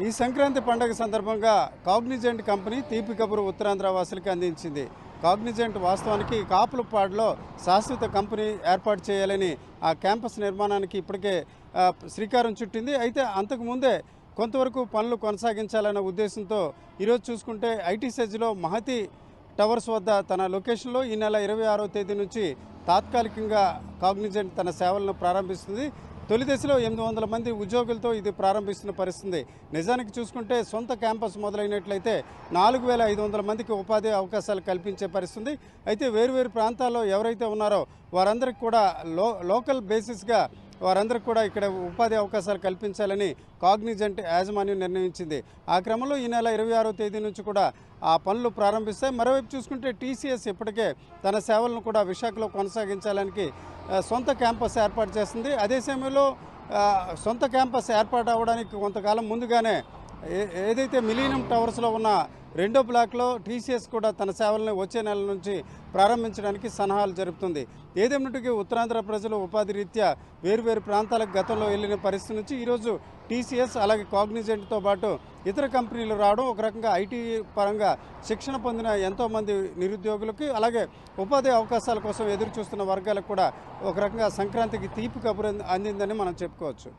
ఈ సంక్రాంతి పండుగ సందర్భంగా కాగ్నిజెంట్ కంపెనీ తీపి కబురు ఉత్తరాంధ్ర వాసులకి అందించింది. కాగ్నిజెంట్ వాస్తవానికి కాపులపాడులో శాశ్వత కంపెనీ ఏర్పాటు చేయాలని ఆ క్యాంపస్ నిర్మాణానికి ఇప్పటికే శ్రీకారం చుట్టింది. అయితే అంతకుముందే కొంతవరకు పనులు కొనసాగించాలన్న ఉద్దేశంతో ఈరోజు చూసుకుంటే ఐటీ సెజ్లో మహతి టవర్స్ వద్ద తన లొకేషన్లో ఈ నెల 26వ తేదీ నుంచి తాత్కాలికంగా కాగ్నిజెంట్ తన సేవలను ప్రారంభిస్తుంది. తొలి దశలో 800 మంది ఉద్యోగులతో ఇది ప్రారంభిస్తున్న పరిస్థితి. నిజానికి చూసుకుంటే సొంత క్యాంపస్ మొదలైనట్లయితే 4500 మందికి ఉపాధి అవకాశాలు కల్పించే పరిస్థితి. అయితే వేరువేరు ప్రాంతాల్లో ఎవరైతే ఉన్నారో వారందరికీ కూడా లోకల్ బేసిస్గా వారందరికీ కూడా ఇక్కడ ఉపాధి అవకాశాలు కల్పించాలని కాగ్నిజెంట్ యాజమాన్యం నిర్ణయించింది. ఆ క్రమంలో ఈ నెల 26వ తేదీ నుంచి కూడా ఆ పనులు ప్రారంభిస్తాయి. మరోవైపు చూసుకుంటే టీసీఎస్ ఇప్పటికే తన సేవలను కూడా విశాఖలో కొనసాగించాలని సొంత క్యాంపస్ ఏర్పాటు చేస్తుంది. అదే సమయంలో సొంత క్యాంపస్ ఏర్పాటు అవ్వడానికి కొంతకాలం ముందుగానే ఏదైతే మిలీనియం టవర్స్లో ఉన్న రెండో బ్లాక్లో టీసీఎస్ కూడా తన సేవలను వచ్చే నెల నుంచి ప్రారంభించడానికి సన్నాహాలు జరుపుతుంది. ఏదేమిటికి ఉత్తరాంధ్ర ప్రజలు ఉపాధి రీత్యా వేరువేరు ప్రాంతాలకు గతంలో వెళ్ళిన పరిస్థితి నుంచి ఈరోజు టీసీఎస్ అలాగే కాగ్నిజెంట్తో పాటు ఇతర కంపెనీలు రావడం ఒక రకంగా ఐటీ పరంగా శిక్షణ పొందిన ఎంతోమంది నిరుద్యోగులకి అలాగే ఉపాధి అవకాశాల కోసం ఎదురు చూస్తున్న వర్గాలకు కూడా ఒక రకంగా సంక్రాంతికి తీపి కబురు అందిందని మనం చెప్పుకోవచ్చు.